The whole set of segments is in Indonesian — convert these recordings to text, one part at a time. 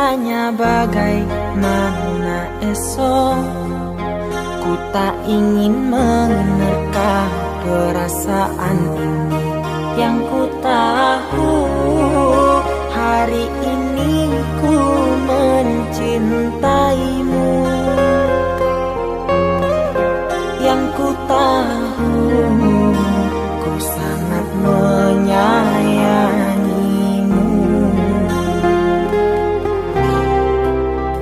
tanya bagaimana esok. Ku tak ingin menerka perasaan ini. Yang ku tahu hari ini ku mencintaimu. Yang ku tahu ku sangat menyayangimu.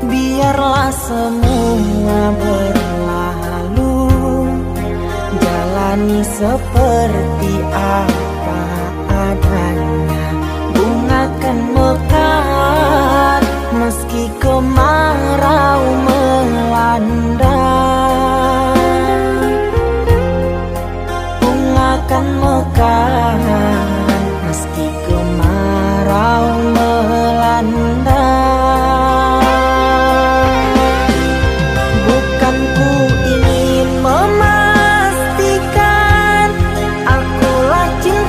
Biarlah semua berlalu, jalani seperti apa adanya. Bunga kan mekar meski kemarau melanda. Bunga kan mekar meski kemarau melanda. Bukan ku ingin memastikan akulah cinta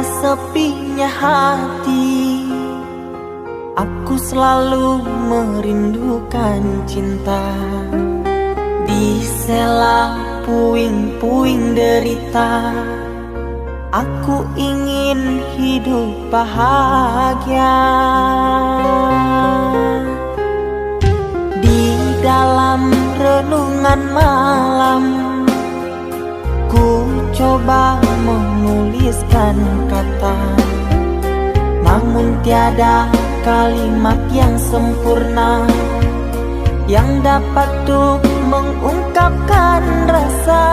Betapa sepinya hati, aku selalu merindukan cinta. Di sela puing-puing derita, aku ingin hidup bahagia. Di dalam renungan malam, ku coba menuliskan kata, namun tiada kalimat yang sempurna yang dapat untuk mengungkapkan rasa.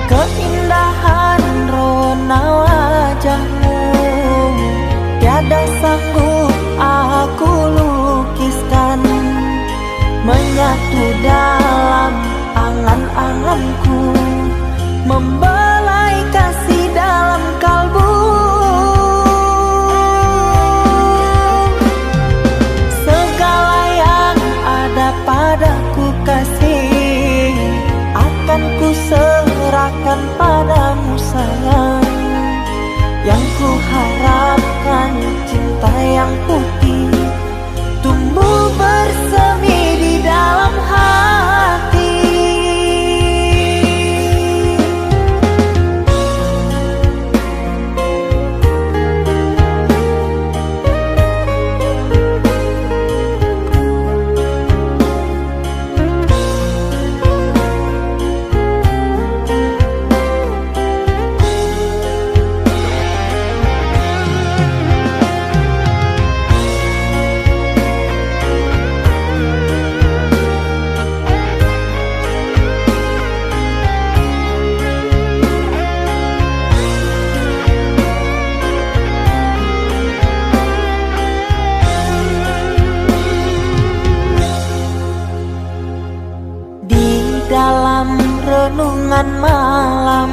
Keindahan rona wajahmu tiada sanggup aku lukiskan, menyatu dalam angan-anganku, membelai kasih dalam kalbu. Segala yang ada padaku kasih, akan ku serahkan padamu sayang. Yang ku harapkan cinta yang putih tumbuh bersemi di dalam hati. Dalam renungan malam,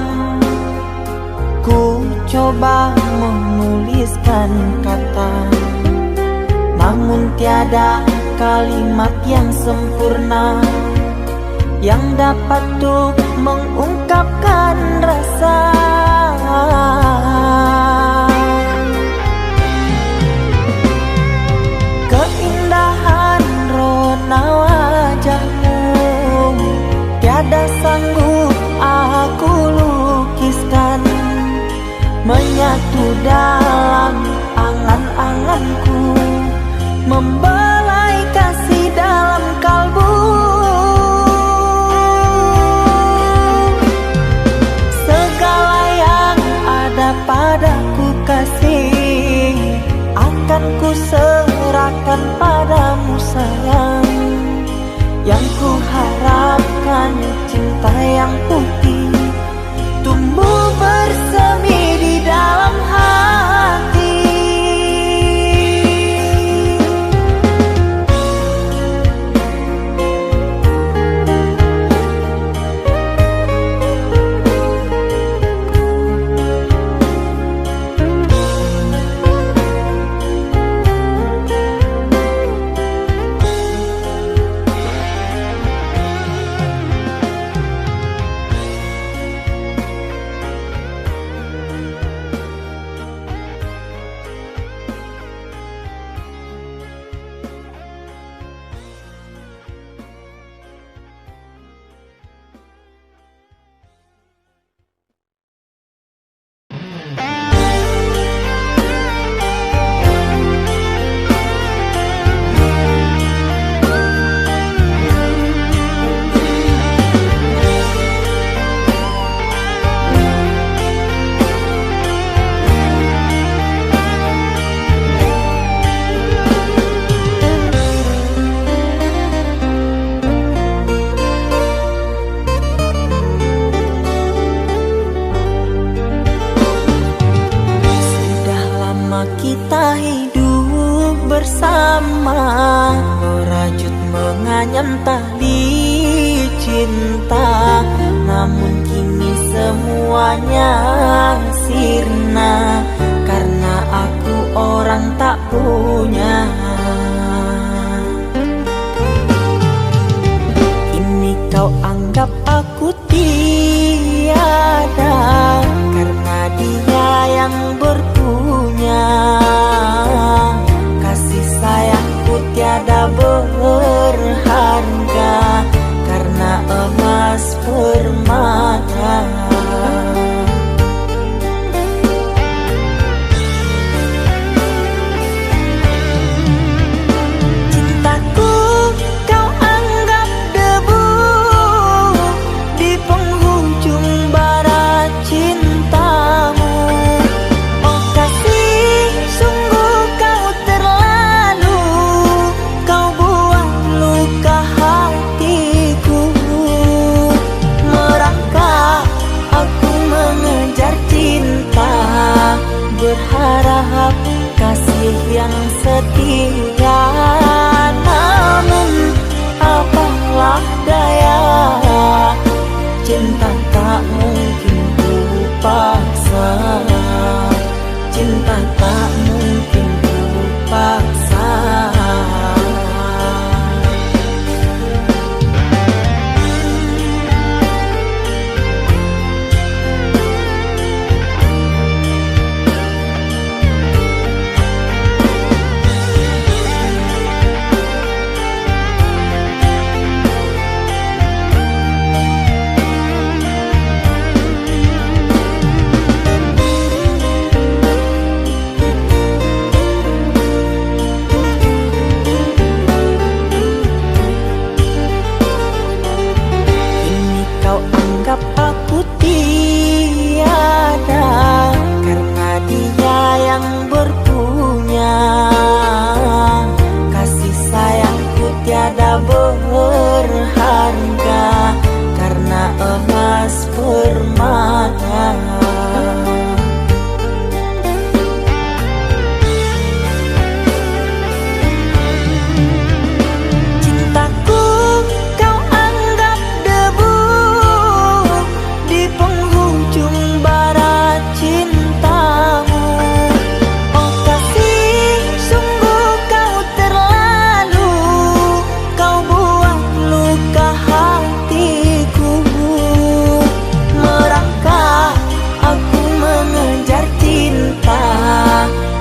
ku coba menuliskan kata, namun tiada kalimat yang sempurna yang dapat untuk mengungkapkan rasa. Keindahan rona wajahmu tiada sanggup aku lukiskan, menyatu dalam angan-anganku, membelai kasih dalam kalbu. Segala yang ada padaku kasih, akan ku serahkan padamu sayang. Yang ku harapkan cinta yang putih tumbuh bersemi di dalam hati. Kita hidup bersama, merajut menganyam tali cinta. Namun kini semuanya sirna, karena aku orang tak punya. Kini kau anggap dunia. Kasih sayangku tiada berharga karena emas permata.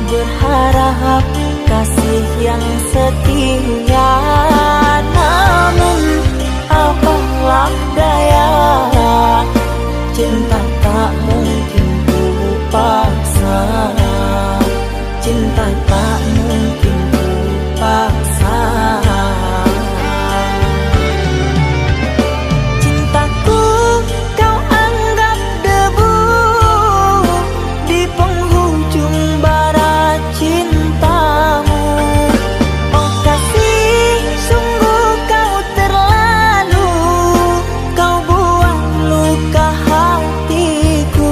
Berharap kasih yang setia, namun apalah daya, cinta tak mungkin ku paksa, cinta tak mungkin ku paksa. Cintaku kau anggap debu di penghujung barat cintamu. Oh kasih, sungguh kau terlalu, kau buang luka hatiku.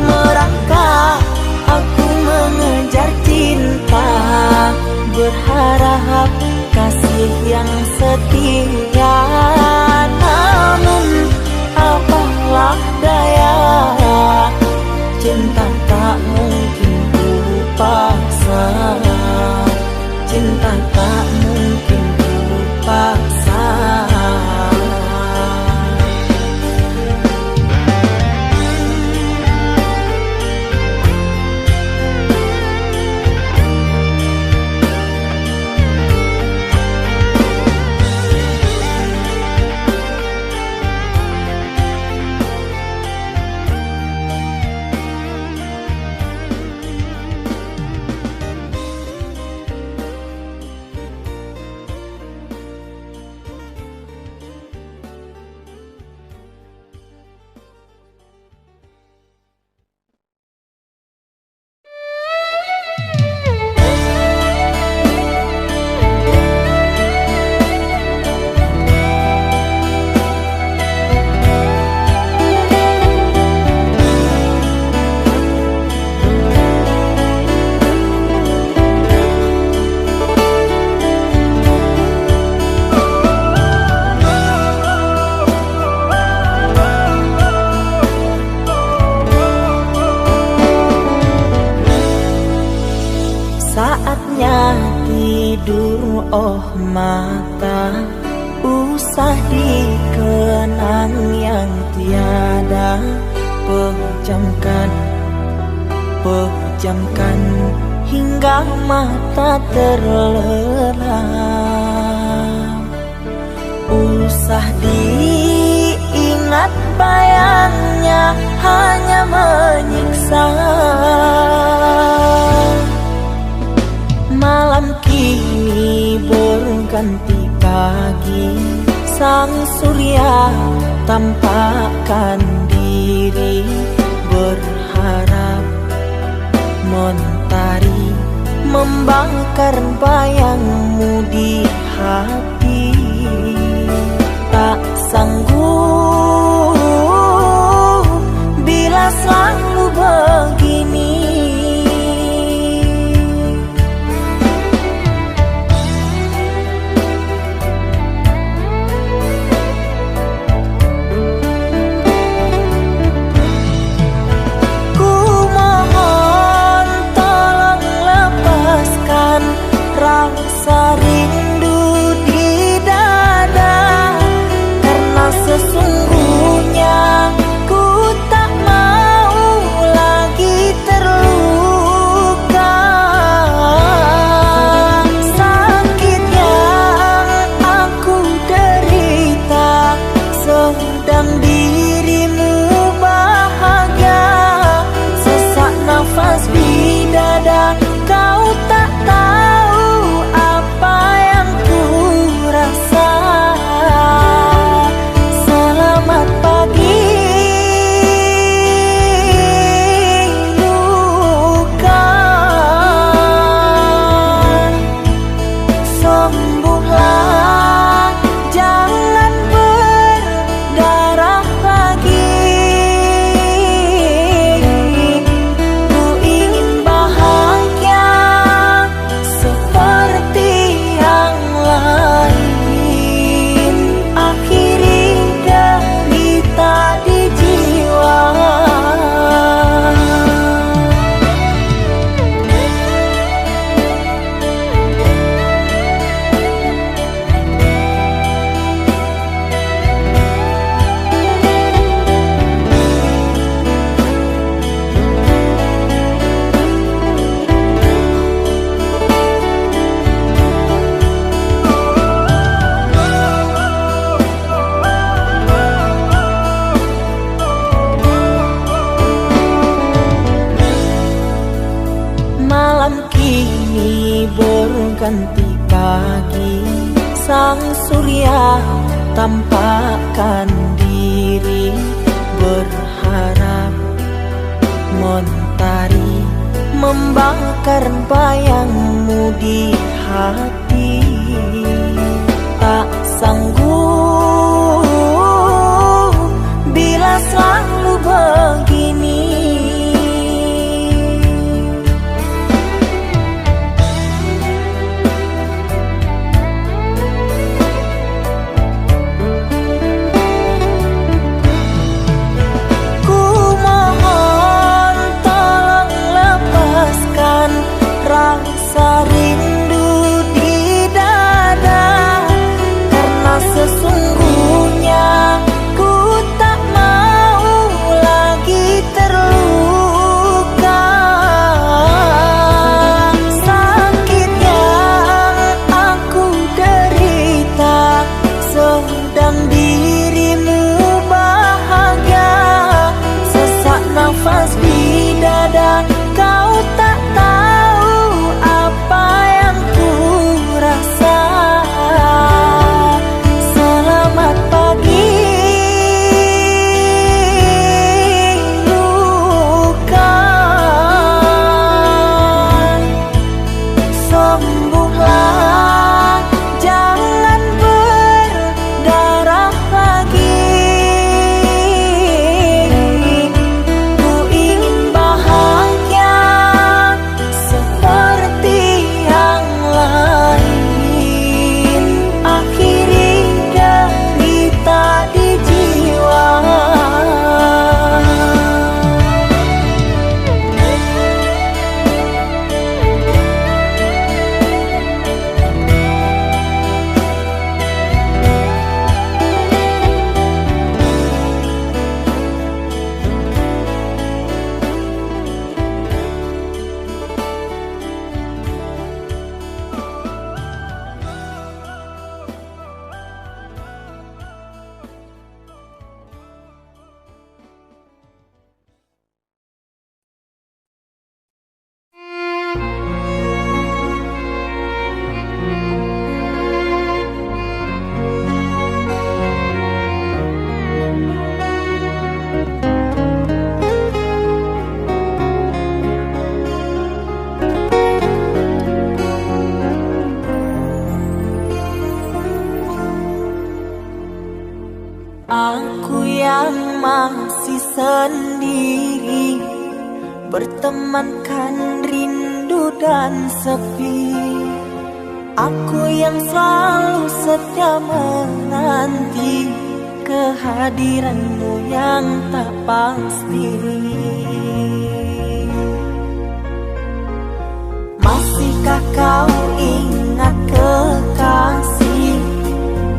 Merangkak aku mengejar cinta, berharap kasih yang setia, namun apalah daya, cinta tak mungkin ku paksa, cinta tak mungkin ku paksa. Saatnya tidur, oh mata, usah dikenang yang tiada. Pejamkan, pejamkan hingga mata terlelap. Usah diingat bayangnya hanya menyiksa. Malam kini berganti pagi, sang surya tampakkan diri, berharap mentari membakar bayangmu di hati. Tak sanggup bila selalu begini. Rasa rindu di dada karena Malam kini berganti pagi, sang surya tampakkan diri, berharap mentari membakar bayangmu di hati. Tak sanggup bila selalu begini. Ku mohon tolong lepaskan rasa rindu di dada, karena sesungguhnya ku tak mau lagi terluka. Sakit yang aku derita, sedang dirimu bahagia. Sesak nafas di dada, kau tak tahu apa yang ku rasa. Selamat pagi luka, sembuhlah, jangan berdarah lagi. Ku ingin bahagia seperti yang lain, akhiri derita di jiwa. Aku yang masih sendiri, bertemankan rindu dan sepi. Aku yang selalu setia menanti kehadiranmu yang tak pasti. Masihkah kau ingat kekasih,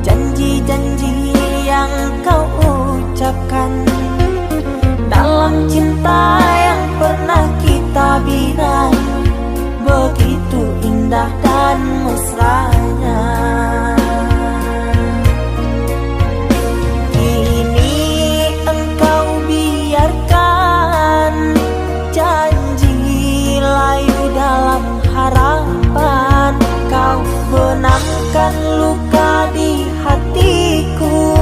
janji-janji yang kau ucapkan dalam cinta yang pernah kita bina, begitu indah dan mesranya. Kini engkau biarkan janji layu dalam harapan, kau benamkan luka di hatiku,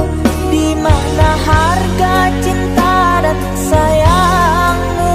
di mana harga cinta dan sayangmu.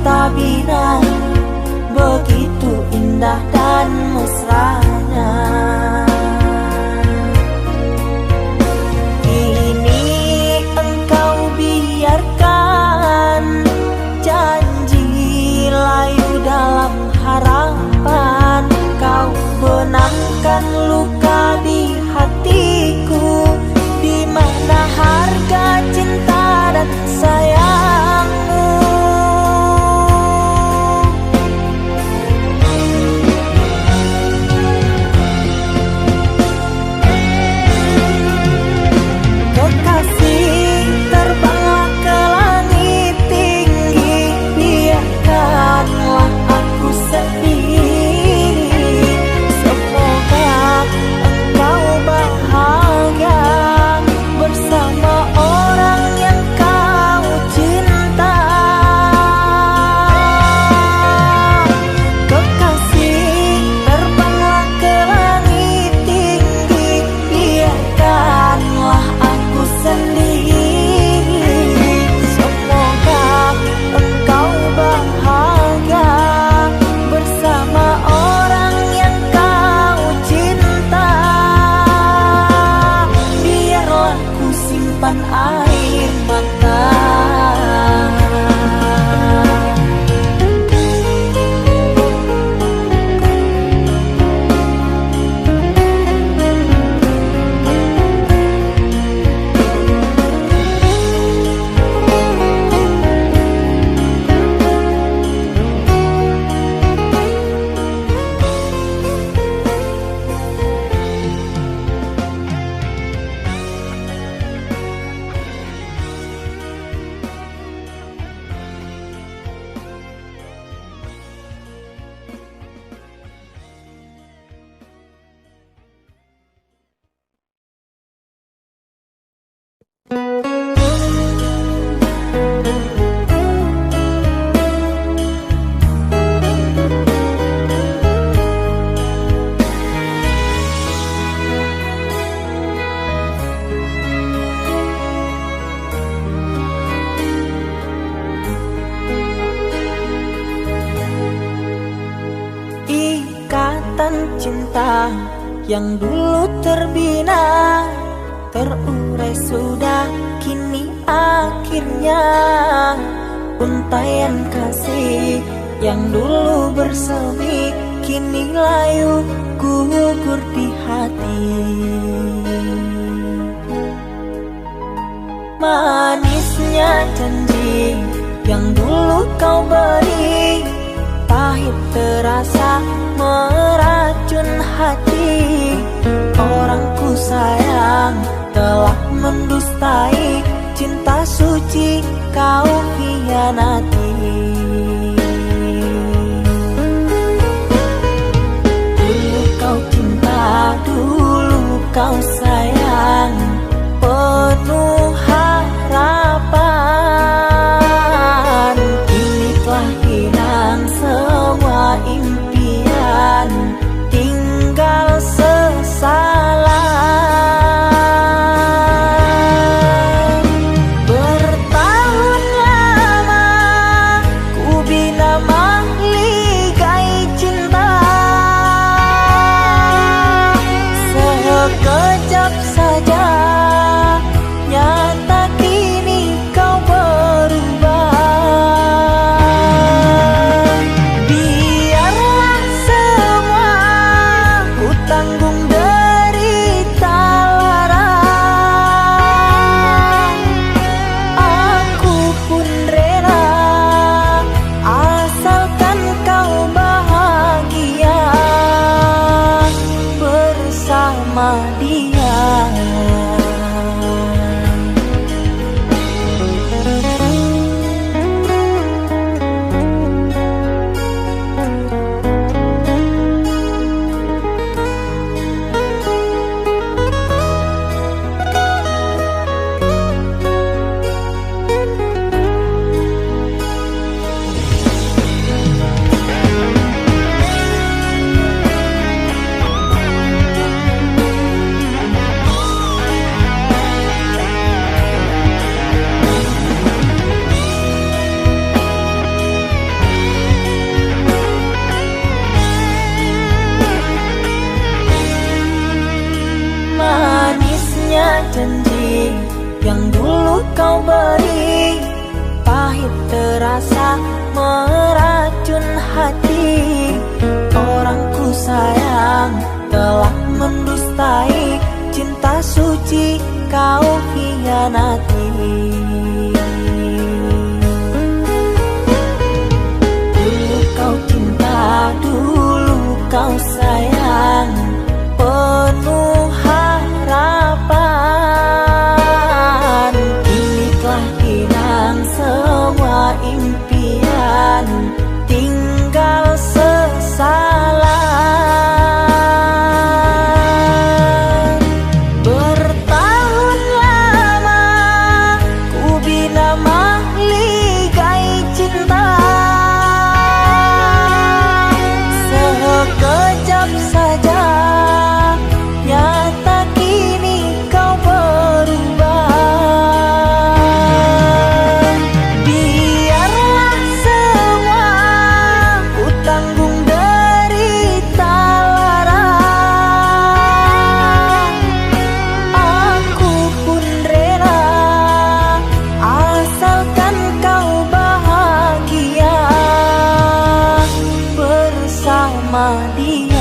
tak bina, begitu indah dan mesranya. Kini engkau biarkan janji layu dalam harapan, kau benamkan luka di hatiku, di mana harga cinta dan sayangmu. Kekasih, terbanglah ke langit tinggi, biarkanlah aku sedih. Semoga engkau bahagia bersama orang yang kau cinta. Kekasih, terbanglah ke langit tinggi, biarkanlah aku sendiri. Semoga engkau bahagia bersama orang yang kau cinta. Biarlah ku simpan air mata. Ikatan cinta yang dulu terbina, terurai sudah kini akhirnya. Untaian kasih yang dulu bersemi, kini layu gugur di hati. Manisnya janji yang dulu kau beri, pahit terasa meracun hati. Orang ku sayang telah mendustai, cinta suci kau hianati. Dulu kau cinta, dulu kau sayang, penuh harapan. Kini telah hilang semua impian, tinggal sesalan. Bertahun lama ku bina mahligai cinta, sekejap saja nyata kini kau berubah. Biarlah semua ku tanggung derita, janji yang dulu kau beri, pahit terasa meracun hati. Orang ku sayang telah mendustai cinta suci kau hianati. Dulu kau cinta, dulu kau sayang, penuh harapan. Kini telah hilang semua impian, tinggal sesalan. Bertahun lama ku bina mahligai cinta, sekejap saja nyata kini kau berubah. Biarlah semua ku tanggung derita lara, aku pun rela asalkan kau bahagia bersama dia.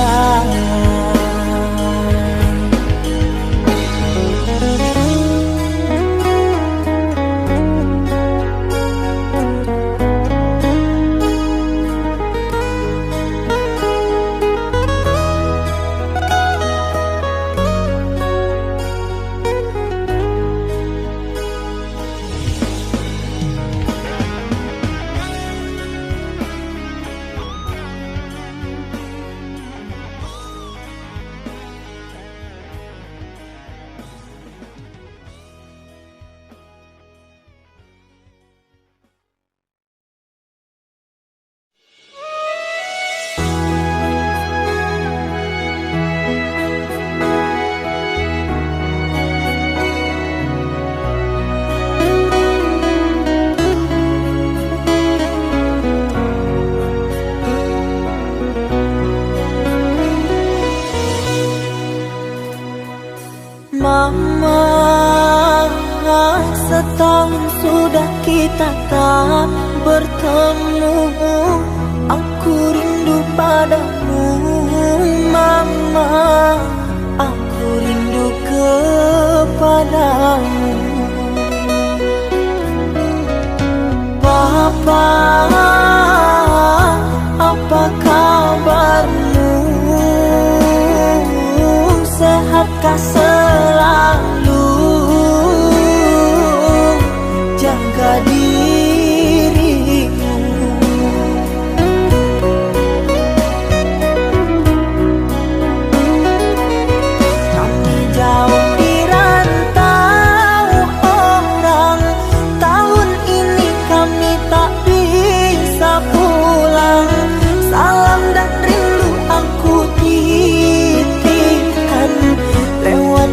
Mama, setahun sudah kita tak bertemu. Aku rindu padamu, Mama. Aku rindu kepadamu. Papa, apa kabarmu? Sehatkah selalu? Jaga dirimu. Kami jauh di rantau orang, tahun ini kami tak bisa pulang. Salam dan rindu aku titipkan lewat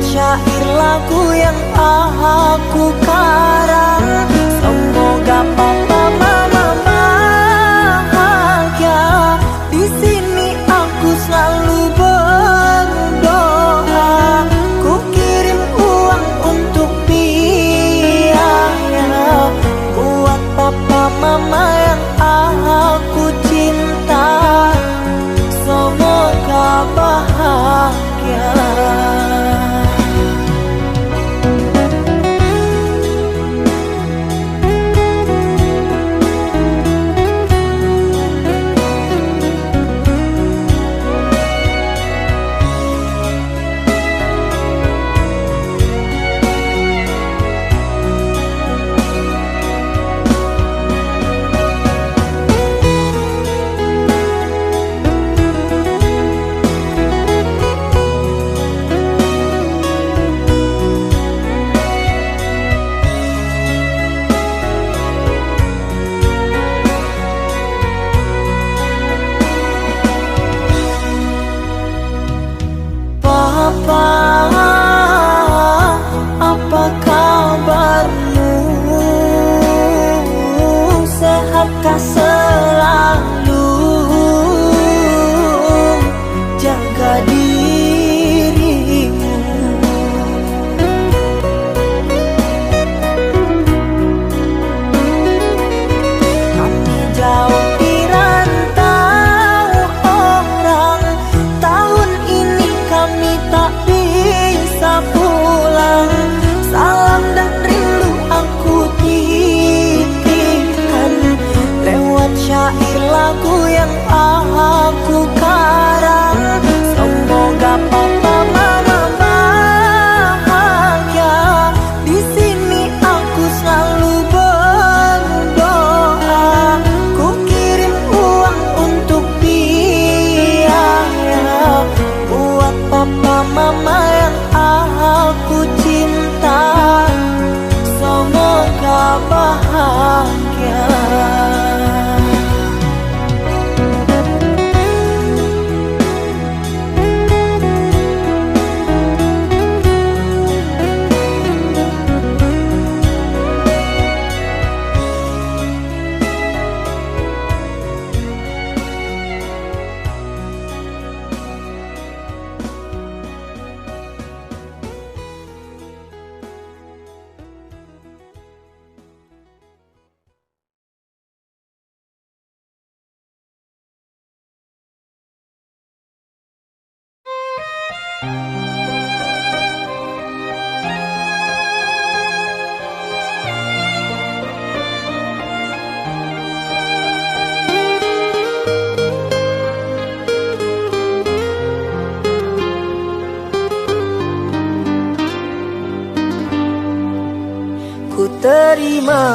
Ku terima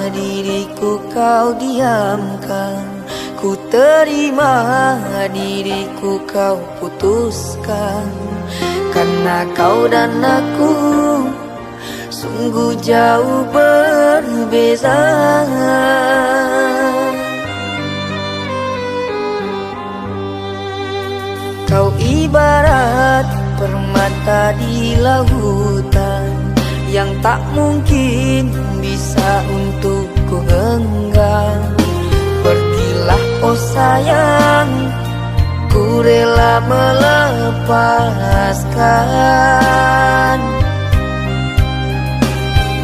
diriku kau diamkan, ku terima diriku kau putuskan. Karena kau dan aku sungguh jauh berbeza. Kau ibarat permata di lautan yang tak mungkin bisa untuk ku genggam. Pergilah oh sayang, ku rela melepaskan.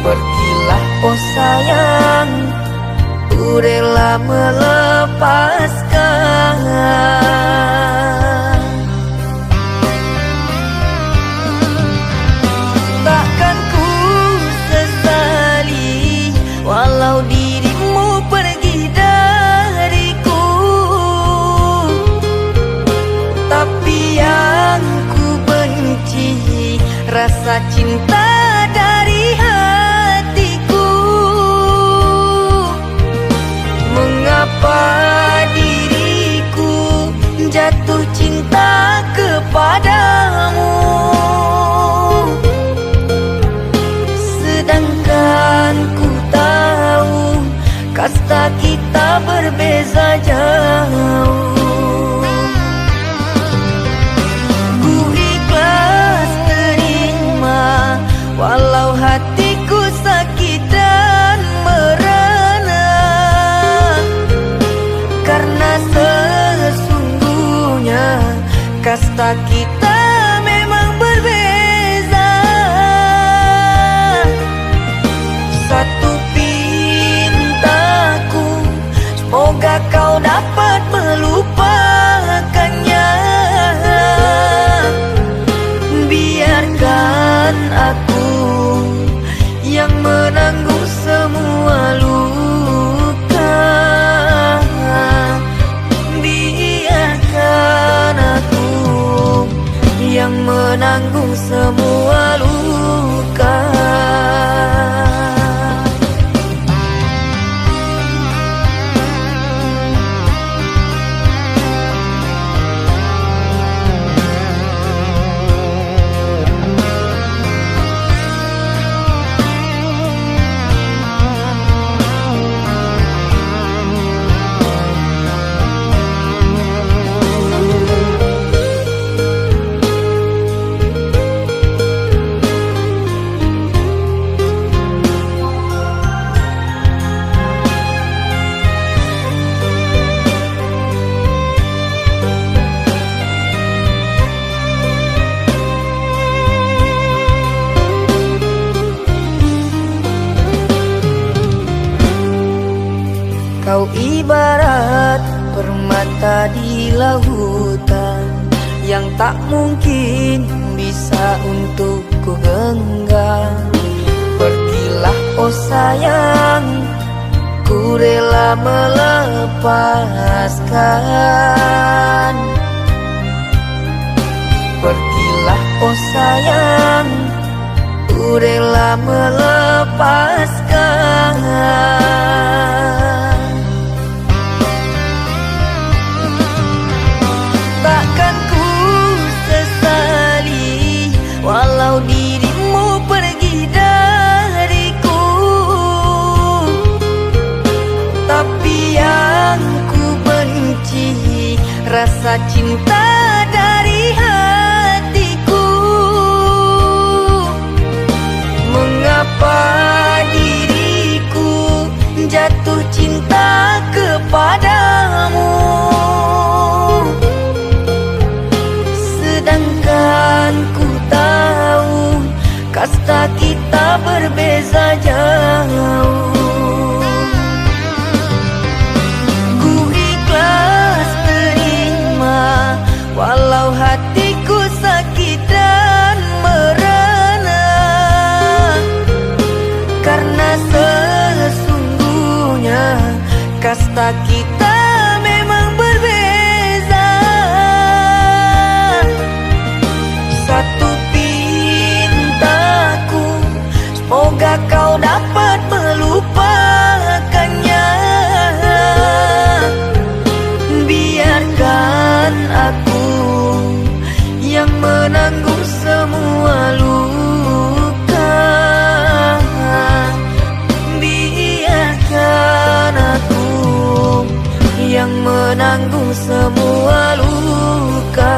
Pergilah oh sayang, ku rela melepaskan. Takkan ku sesali walau dirimu pergi dariku, tapi yang ku benci rasa cinta dari hatiku. Mengapa diriku jatuh cinta kepadamu, sedangkan ku tahu kasta kita berbeza jauh. Ku ikhlas terima walau hatiku sakit dan merana, karena sesungguhnya kasta kita memang berbeza. Satu pintaku, semoga kau dapat melupakannya. Biarkan aku yang menanggung semua luka. Biarkan aku yang menanggung semua luka. Kau ibarat permata di lautan yang tak mungkin bisa untuk ku genggam. Pergilah oh sayang, ku rela melepaskan. Pergilah oh sayang, ku rela melepaskan. Takkan ku sesali walau dirimu pergi dariku, tapi yang ku benci rasa cinta dari hatiku. Mengapa diriku jatuh cinta kepadamu, sedangkan ku tahu kasta kita berbeza jauh. Ku ikhlas terima walau hatiku menanggung semua luka.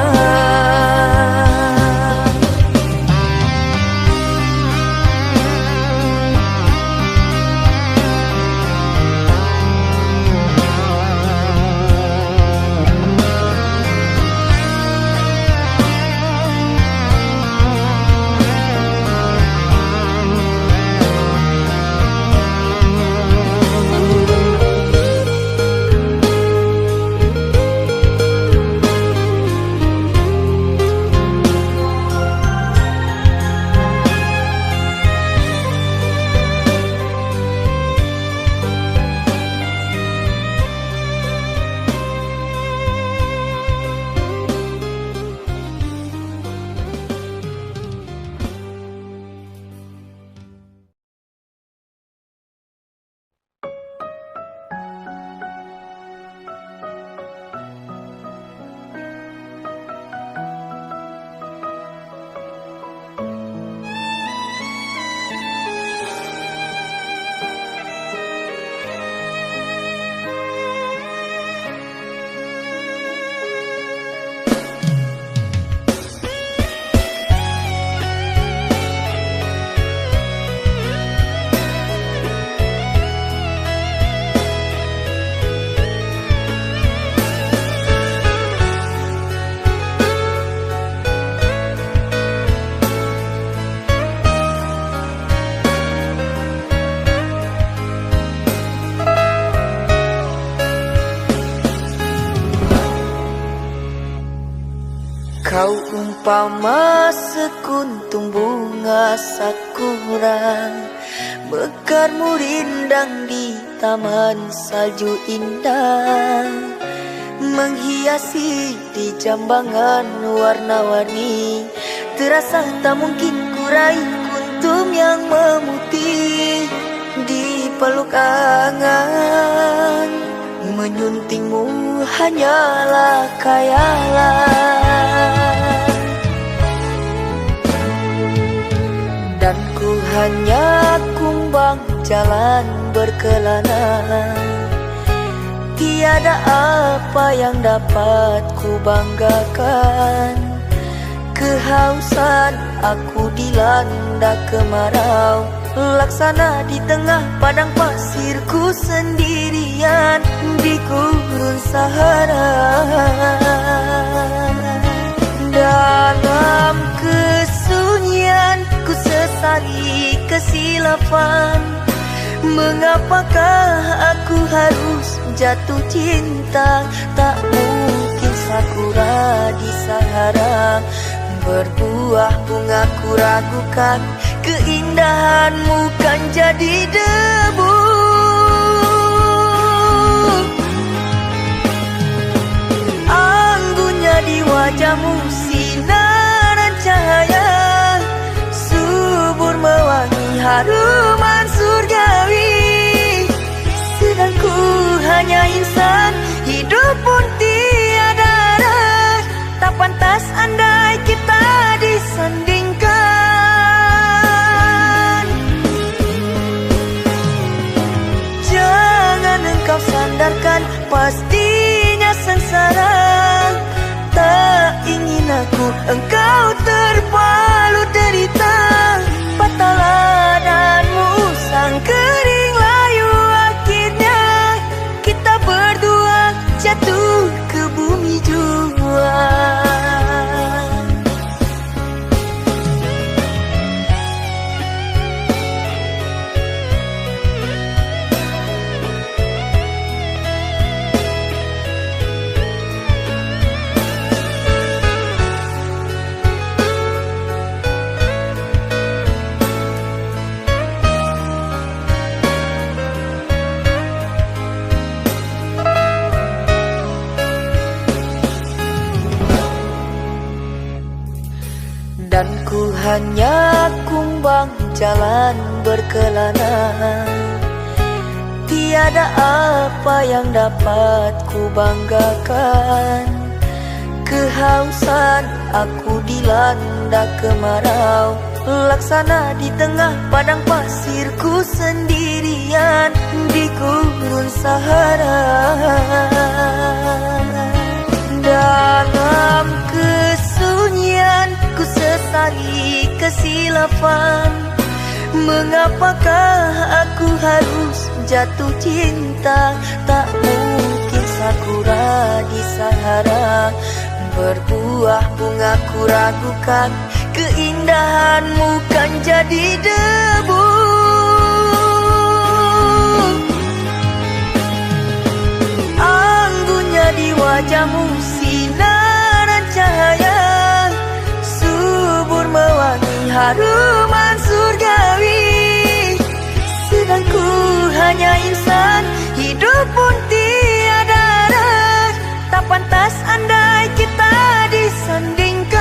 Kau umpama sekuntum bunga sakura, mekarmu rindang di taman salju indah, menghiasi di jambangan warna-warni. Terasa tak mungkin kurai kuntum yang memutih di peluk angan. Menyuntingmu hanyalah khayalan, dan ku hanya kumbang jalan berkelana. Tiada apa yang dapat ku banggakan. Kehausan aku dilanda kemarau, laksana di tengah padang pasirku sendirian di gurun Sahara. Dalam kesunyian ku sesali kesilapan. Mengapakah aku harus jatuh cinta? Tak mungkin sakura di Sahara berbuah bunga. Ku ragukan keindahanmu kan jadi debu. Anggunnya di wajahmu sinaran cahaya, subur mewangi haruman surgawi. Sedang ku hanya insan, hidup pun tiada arah. Tak pantas andai kita disandingkan. Jangan engkau sandarkan, pastinya sengsara. Tak ingin aku engkau terpalu derita. Patah ladangmu sang kering layu, akhirnya kita berdua jatuh ke bumi jua. Dan ku hanya kumbang jalan berkelana. Tiada apa yang dapat ku banggakan. Kehausan aku dilanda kemarau, laksana di tengah padang pasirku sendirian di gurun Sahara. cari kesilapan. Mengapakah aku harus jatuh cinta? Tak mungkin sakura di Sahara berbuah bunga, ku ragukan keindahanmu kan jadi debu. Anggunnya di wajahmu sinaran cahaya, subur mewangi haruman surgawi. Sedang ku hanya insan, hidup pun tiada arah. Tak pantas andai kita disandingkan.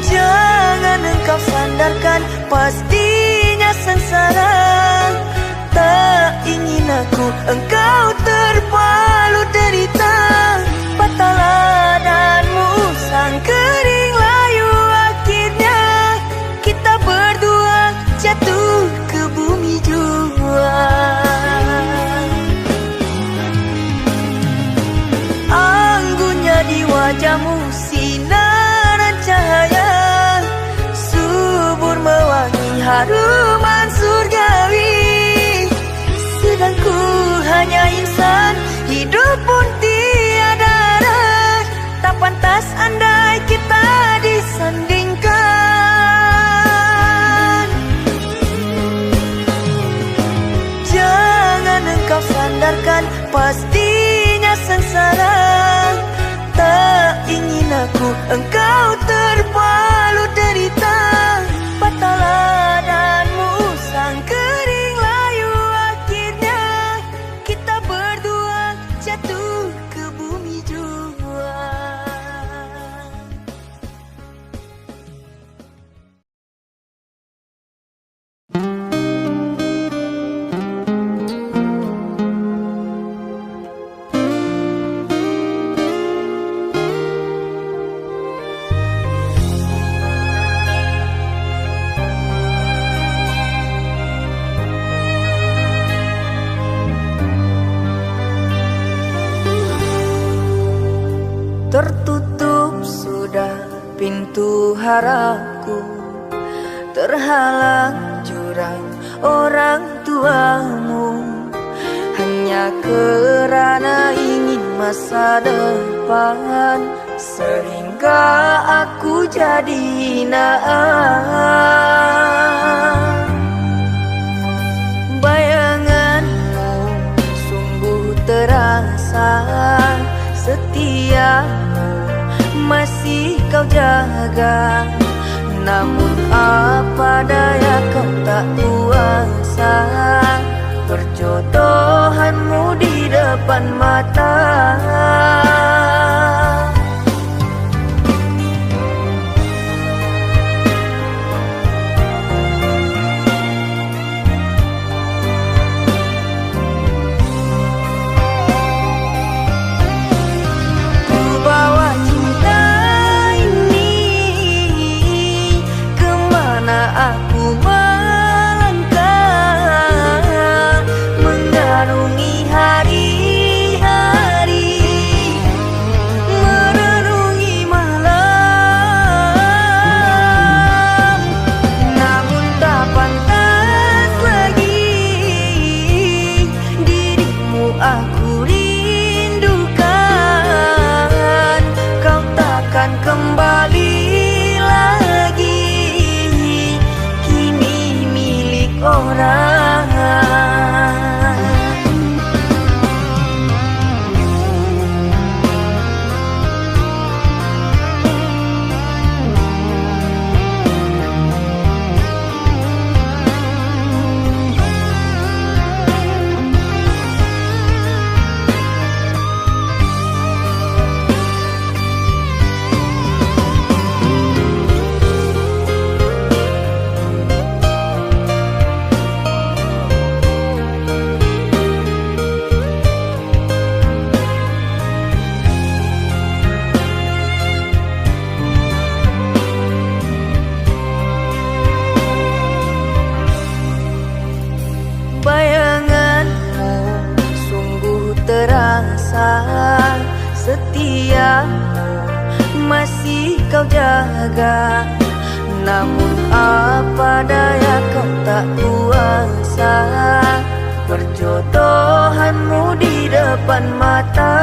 Jangan engkau sandarkan, pastinya sengsara. Tak ingin aku engkau terpalu derita. Patahlah danmu sang kering layu, akhirnya kita berdua jatuh ke bumi jua. Anggunnya di wajahmu sinaran cahaya, subur mewangi haruman surgawi. Sedang ku hanya insan, hidup pun tiada arah. Tak pantas andai kita disandingkan. Jangan engkau sandarkan, pastinya sengsara. Tak ingin aku engkau terpalu derita. Patahlah danmu sang kering layu, akhirnya kita berdua jatuh ke bumi jua. Tertutup sudah pintu harapku, terhalang jurang orang tuamu. Hanya kerana ingin masa depan, sehingga aku jadi hinaan. Bayanganmu sungguh terasa, setiamu masih kau jaga. Namun apa daya kau tak kuasa, perjodohanmu di depan mata. Aku melangkah mengarungi hari-hari, merenungi malam. Namun tak pantas lagi dirimu aku rindukan. Kau takkan kembali lagi orang. masih kau jaga. Namun apa daya kau tak kuasa, perjodohanmu di depan mata